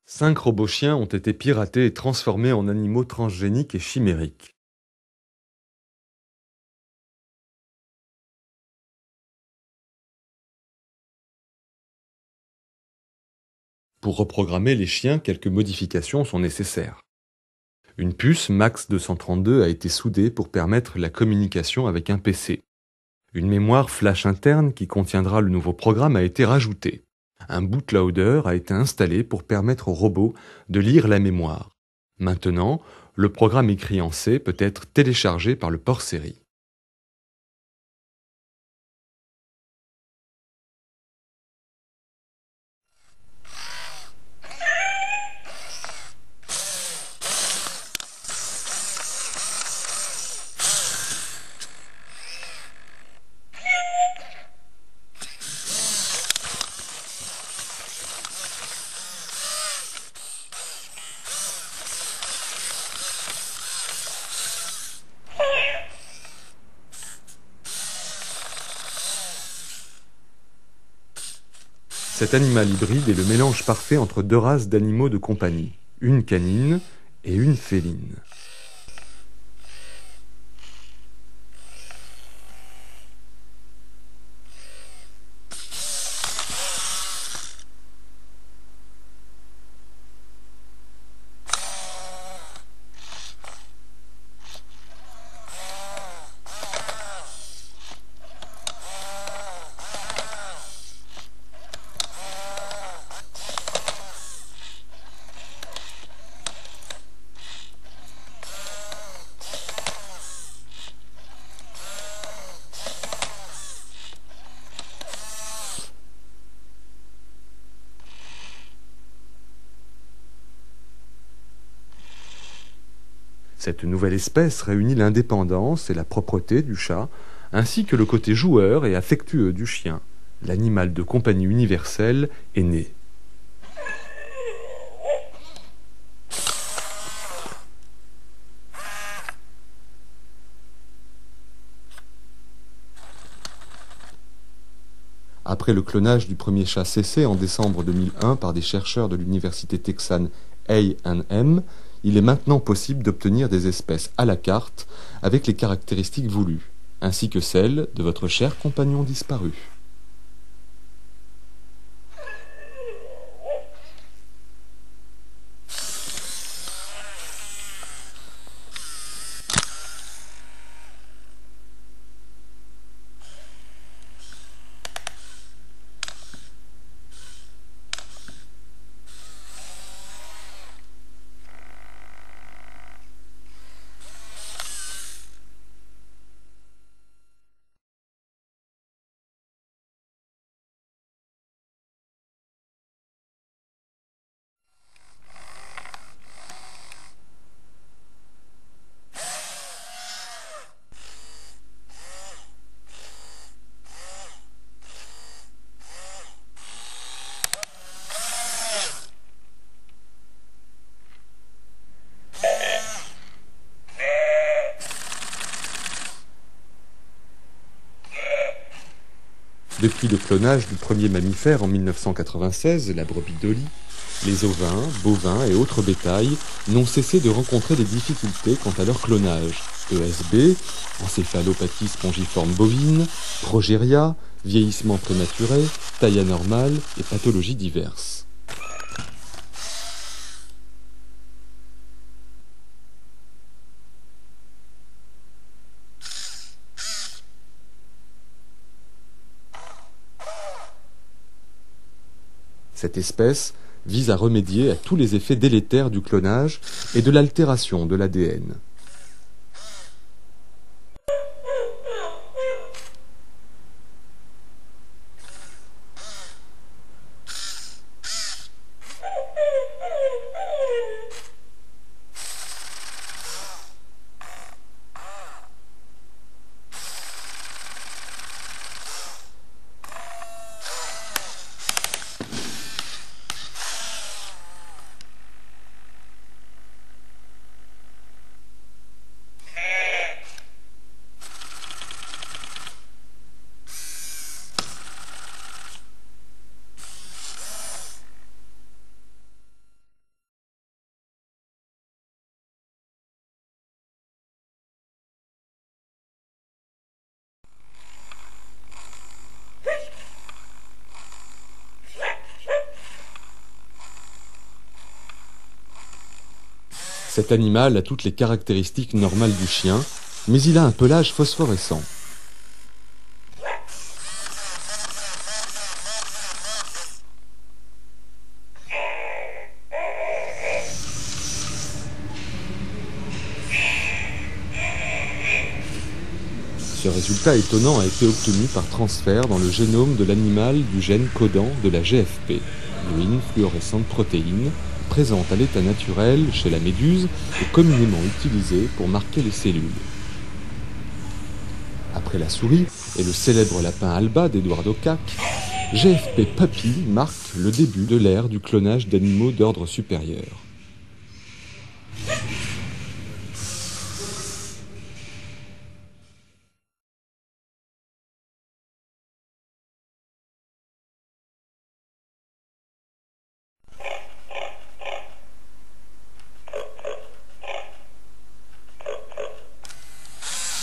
5 robots chiens ont été piratés et transformés en animaux transgéniques et chimériques. Pour reprogrammer les chiens, quelques modifications sont nécessaires. Une puce MAX 232 a été soudée pour permettre la communication avec un PC. Une mémoire flash interne qui contiendra le nouveau programme a été rajoutée. Un bootloader a été installé pour permettre au robot de lire la mémoire. Maintenant, le programme écrit en C peut être téléchargé par le port série. Cet animal hybride est le mélange parfait entre deux races d'animaux de compagnie, une canine et une féline. Cette nouvelle espèce réunit l'indépendance et la propreté du chat, ainsi que le côté joueur et affectueux du chien. L'animal de compagnie universel est né. Après le clonage du premier chat CC en décembre 2001 par des chercheurs de l'université texane A&M, il est maintenant possible d'obtenir des espèces à la carte avec les caractéristiques voulues, ainsi que celles de votre cher compagnon disparu. Depuis le clonage du premier mammifère en 1996, la brebis Dolly, les ovins, bovins et autres bétails n'ont cessé de rencontrer des difficultés quant à leur clonage. ESB, encéphalopathie spongiforme bovine, progéria, vieillissement prématuré, taille anormale et pathologies diverses. Cette espèce vise à remédier à tous les effets délétères du clonage et de l'altération de l'ADN. Cet animal a toutes les caractéristiques normales du chien, mais il a un pelage phosphorescent. Ce résultat étonnant a été obtenu par transfert dans le génome de l'animal du gène codant de la GFP, Green Fluorescent Protein, présente à l'état naturel chez la méduse et communément utilisée pour marquer les cellules. Après la souris et le célèbre lapin Alba d'Eduardo Kac, GFP Papy marque le début de l'ère du clonage d'animaux d'ordre supérieur.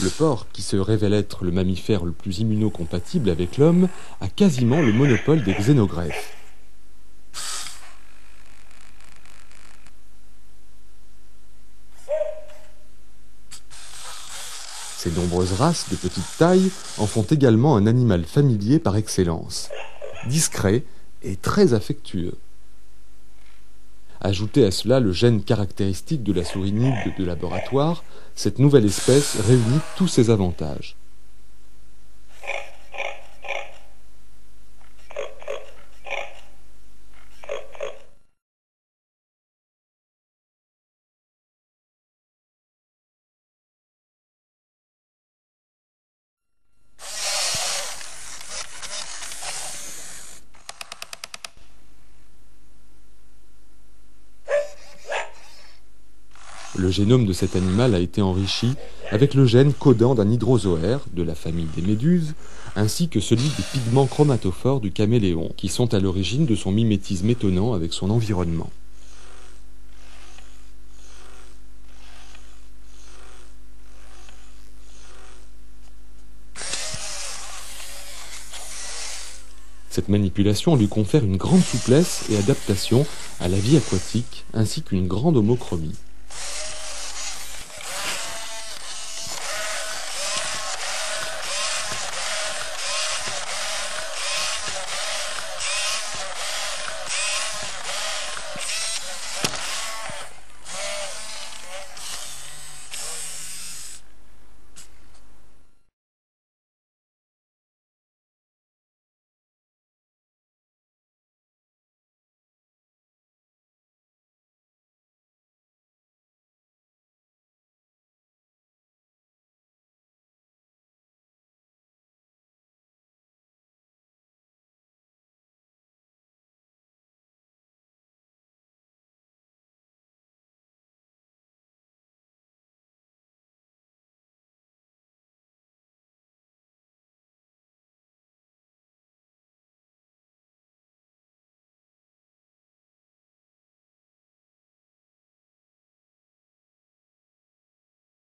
Le porc, qui se révèle être le mammifère le plus immunocompatible avec l'homme, a quasiment le monopole des xénogreffes. Ces nombreuses races de petite taille en font également un animal familier par excellence, discret et très affectueux. Ajoutez à cela le gène caractéristique de la sourinide de laboratoire, cette nouvelle espèce réunit tous ses avantages. Le génome de cet animal a été enrichi avec le gène codant d'un hydrozoaire de la famille des méduses, ainsi que celui des pigments chromatophores du caméléon, qui sont à l'origine de son mimétisme étonnant avec son environnement. Cette manipulation lui confère une grande souplesse et adaptation à la vie aquatique, ainsi qu'une grande homochromie.